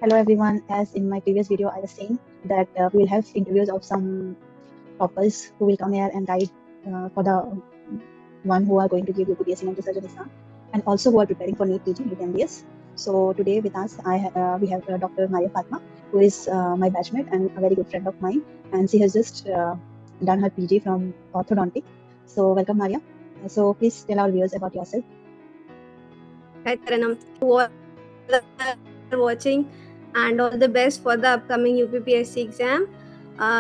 Hello everyone. As in my previous video, I was saying that we will have interviews of some toppers who will come here and guide for the one who are going to give UPPSC mental surgeon exam, and also who are preparing for NEET PG, NEET MBS. So today with us, we have Dr. Maria Fatma, who is my batchmate and a very good friend of mine, and she has just done her PG from orthodontic. So welcome, Maria. So please tell our viewers about yourself. Hi Taranam, to all are watching, and all the best for the upcoming UPPSC exam.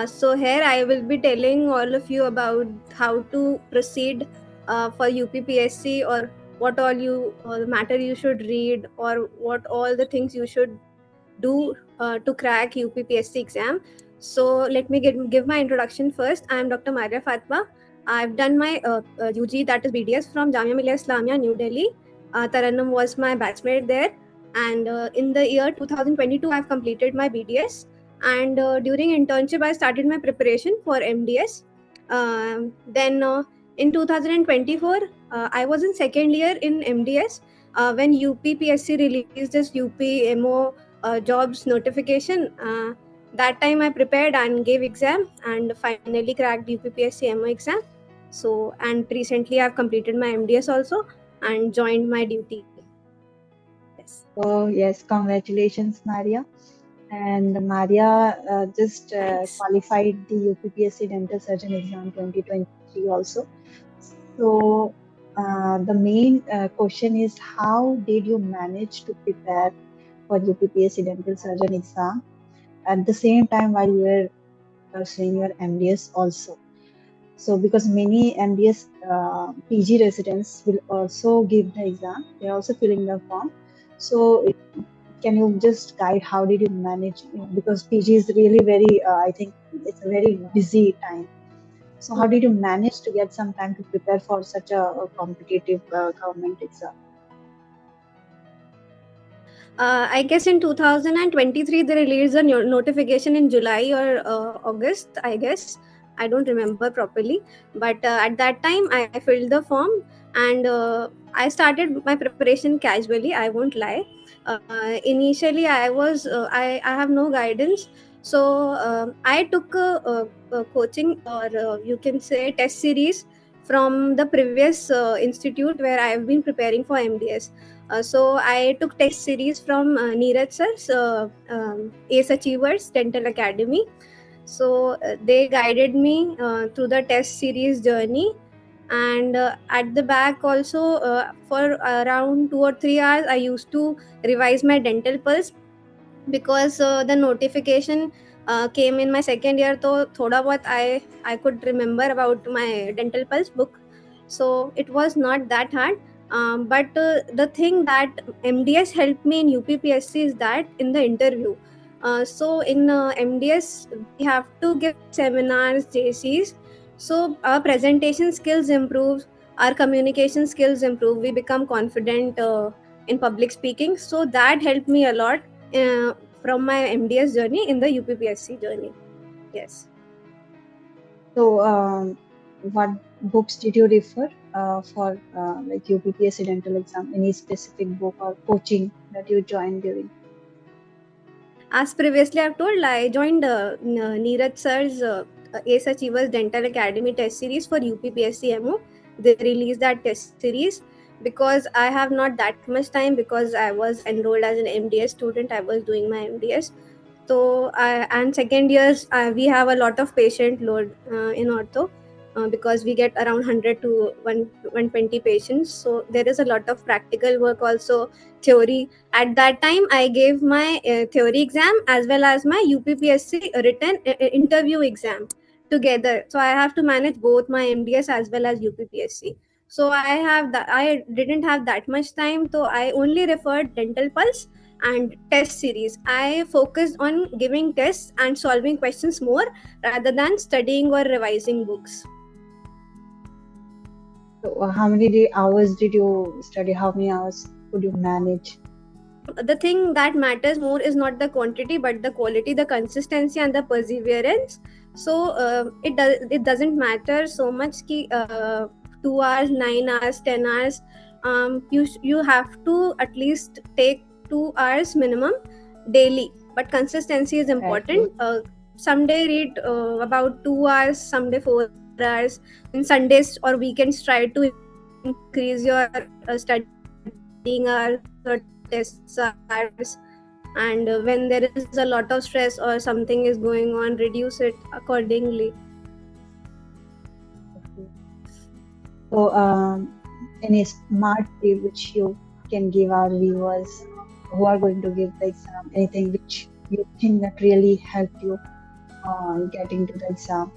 So here I will be telling all of you about how to proceed for UPPSC, or what all the matter you should read, or what all the things you should do to crack UPPSC exam. So let me give my introduction first. I am Dr. Maria Fatma. I've done my UG, that is BDS, from Jamia Millia Islamia, New Delhi. Taranam was my batchmate there, and in the year 2022 I've completed my BDS, and during internship I started my preparation for MDS. Then in 2024 I was in second year in MDS when UPPSC released this UPMO jobs notification. That time I prepared and gave exam and finally cracked UPPSC MO exam. So, and recently I've completed my MDS also and joined my duty. Yes. Oh yes, congratulations, Maria. And Maria just qualified the UPPSC Dental Surgeon Exam 2023 also. So the main question is, how did you manage to prepare for UPPSC Dental Surgeon Exam at the same time while you were pursuing your MDS also? So because many MDS PG residents will also give the exam, they're also filling the form. So can you just guide how did you manage, because PG is really very I think it's a very busy time, so how did you manage to get some time to prepare for such a competitive government exam? I guess in 2023 they released a notification in July or August, I guess. I don't remember properly, but at that time I filled the form, and I started my preparation casually, I won't lie. Initially I have no guidance, so I took a coaching, or you can say test series from the previous institute where I have been preparing for MDS. So I took test series from Neeraj sir's ACE Achievers Dental Academy. So they guided me through the test series journey, and at the back also for around 2 or 3 hours I used to revise my dental pulse, because the notification came in my second year. So thoda bahut I could remember about my dental pulse book, so it was not that hard. But the thing that MDS helped me in UPPSC is that in the interview, so in MDS we have to give seminars, JCs, so our presentation skills improve, our communication skills improve, we become confident in public speaking. So that helped me a lot from my MDS journey in the UPPSC journey. Yes. So what books did you refer for like UPPSC dental exam? Any specific book or coaching that you joined during? As previously I've told, I joined Neeraj sir's ACE Achievers Dental Academy test series for UPPSC MO. They released that test series because I have not that much time, because I was enrolled as an MDS student. I was doing my MDS. So, and second years, we have a lot of patient load in ortho. Because we get around 100 to 120 patients, so there is a lot of practical work, also theory. At that time I gave my theory exam as well as my UPPSC written interview exam together, so I have to manage both my MDS as well as UPPSC. So I didn't have that much time, so I only referred dental pulse and test series. I focused on giving tests and solving questions more rather than studying or revising books. So how many hours did you study? How many hours could you manage? The thing that matters more is not the quantity but the quality, the consistency and the perseverance. So it doesn't matter so much ki 2 hours, 9 hours, 10 hours. You have to at least take 2 hours minimum daily, but consistency is important. Exactly. Someday read about 2 hours, someday 4 hours. In Sundays or weekends, try to increase your studying hours or tests hours. And when there is a lot of stress or something is going on, reduce it accordingly. Okay. So, any smart tip which you can give our viewers who are going to give the exam, anything which you think that really helped you getting to the exam,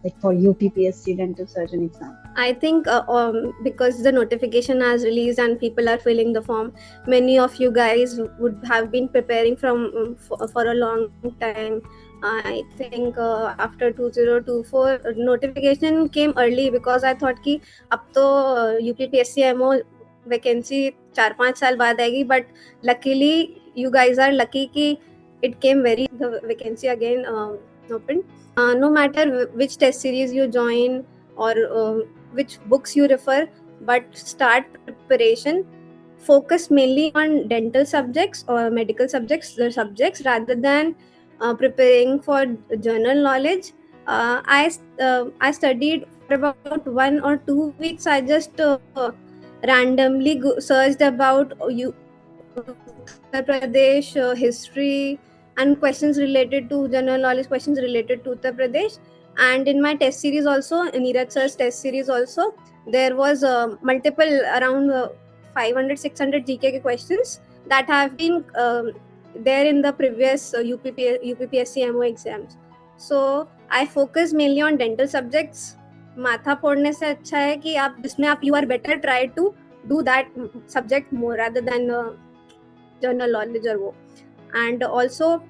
like for UPPSC dental surgeon exam? I think because the notification has released and people are filling the form, many of you guys would have been preparing for a long time. I think after 2024 notification came early because I thought कि अब तो UPPSC MO vacancy 4-5 साल बाद आएगी, but luckily you guys are lucky कि it came very the vacancy again opened. No matter which test series you join or which books you refer, but start preparation. Focus mainly on dental subjects or medical subjects, the subjects, rather than preparing for journal knowledge. I studied for about 1 or 2 weeks. I just randomly searched about Uttar Pradesh history and questions related to general knowledge, questions related to Uttar Pradesh. And in my test series also, Neeraj sir's test series also, there was multiple around 500 600 GK के questions that have been there in the previous UPPSC MO exams. So I focus mainly on dental subjects. माथा फोड़ने से अच्छा है कि आप जिसमें आप you are better, try to do that subject more rather than general knowledge or wo. And also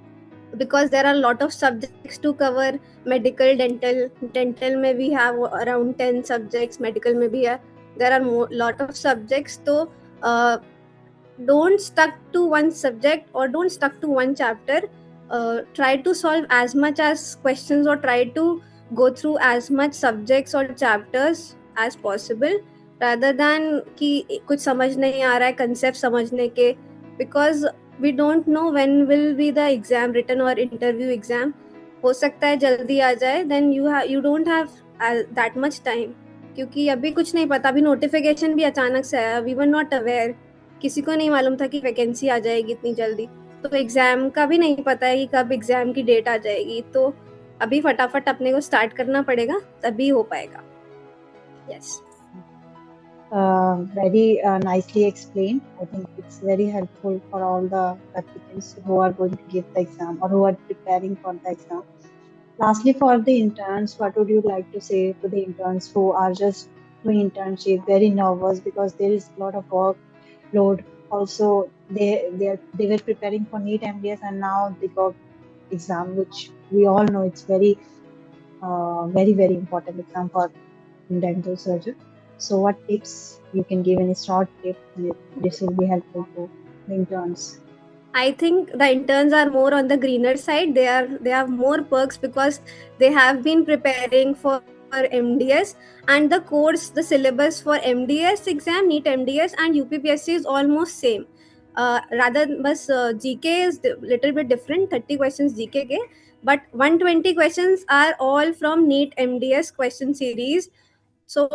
because there are a lot of subjects to cover, medical, dental में we have around 10 subjects, medical में भी है, there are lot of subjects. So don't stuck to one subject or don't stuck to one chapter. Try to solve as much as questions or try to go through as much subjects or chapters as possible rather than कि कुछ समझ नहीं आ रहा है concept समझने के, because we don't know when will be the exam written or interview exam. हो सकता है जल्दी आ जाए, then you don't have that much time, क्योंकि अभी कुछ नहीं पता, अभी नोटिफिकेशन भी अचानक से आया, we were not aware, किसी को नहीं मालूम था कि वैकेंसी आ जाएगी इतनी जल्दी, तो एग्जाम का भी नहीं पता है कि कब एग्जाम की डेट आ जाएगी, तो अभी फटाफट अपने को स्टार्ट करना पड़ेगा, तभी हो पाएगा. Yes. Very nicely explained. I think it's very helpful for all the applicants who are going to give the exam or who are preparing for the exam. Lastly, for the interns, what would you like to say to the interns who are just doing internship, very nervous because there is a lot of workload? Also, they were preparing for NEET MDS and now they got exam, which we all know it's very very important exam for dental surgeon. So, what tips you can give? Any short tip? This will be helpful to the interns. I think the interns are more on the greener side. They have more perks because they have been preparing for MDS, and the course, the syllabus for MDS exam, NEET MDS and UPPSC is almost same. Rather, बस GK is little bit different. 30 questions GK के, but 120 questions are all from NEET MDS question series. So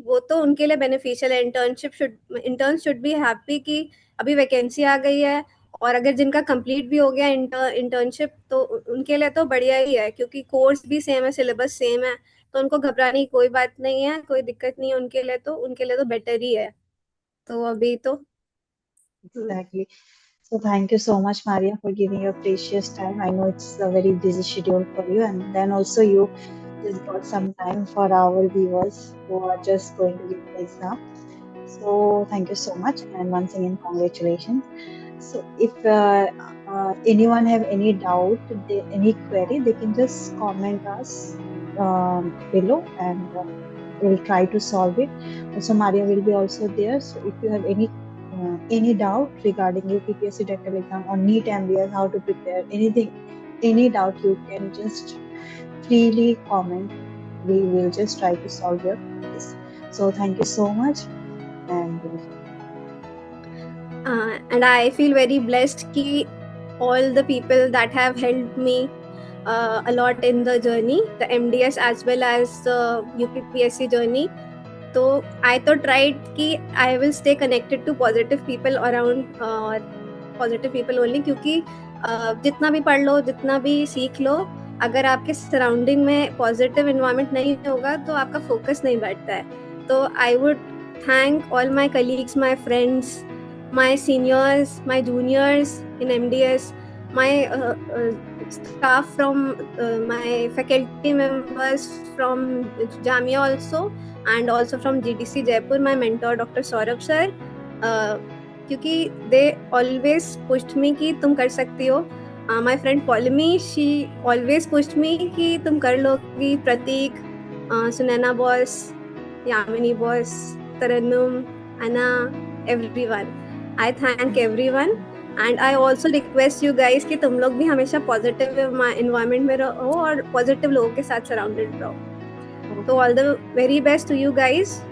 वो तो उनके लिए beneficial है. Interns should be happy कि अभी vacancy आ गई है, और अगर जिनका कंप्लीट भी हो गया इंटर्नशिप तो उनके लिए तो बढ़िया ही है, क्योंकि कोर्स भी सेम है, सिलेबस सेम है, तो उनको घबराने की कोई बात नहीं है, कोई दिक्कत नहीं है उनके लिए तो बेटर ही है. तो अभी तो Exactly. So thank you so much, Maria, for giving your precious time. I know it's a very busy schedule for you, and then also you just got some time for our viewers who are just going to give the exam. So thank you so much, and once again, congratulations. So if anyone have any doubt, any query, they can just comment us below, and we'll try to solve it. Also, Maria will be also there. So if you have any doubt regarding UPPSC dental exam or NEET MBS, how to prepare, anything, any doubt, you can just freely comment. We will just try to solve your queries. So thank you so much, and and I feel very blessed कि all the people that have helped me a lot in the journey, the MDS as well as the UPPSC journey. So I thought right कि I will stay connected to positive people around positive people only, क्योंकि जितना भी पढ़ लो, जितना भी सीख लो, अगर आपके सराउंडिंग में पॉजिटिव इन्वायरमेंट नहीं होगा तो आपका फोकस नहीं बैठता है. तो I would thank all my colleagues, my friends, my seniors, my juniors in MDS, my staff from my faculty members from Jamia also, and also from GDC Jaipur, my mentor Dr. Saurabh sir, क्योंकि they always pushed me कि तुम कर सकती हो. My friend Polimi, she always pushed me कि तुम कर लोगी. प्रतीक, Sunana boss, Yamini boss, Tarannum, Anna, everyone. I thank everyone and I also request you guys कि तुम लोग भी हमेशा positive environment में रहो और positive लोगों के साथ surrounded रहो. So all the very best to you guys.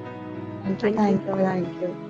Thank you.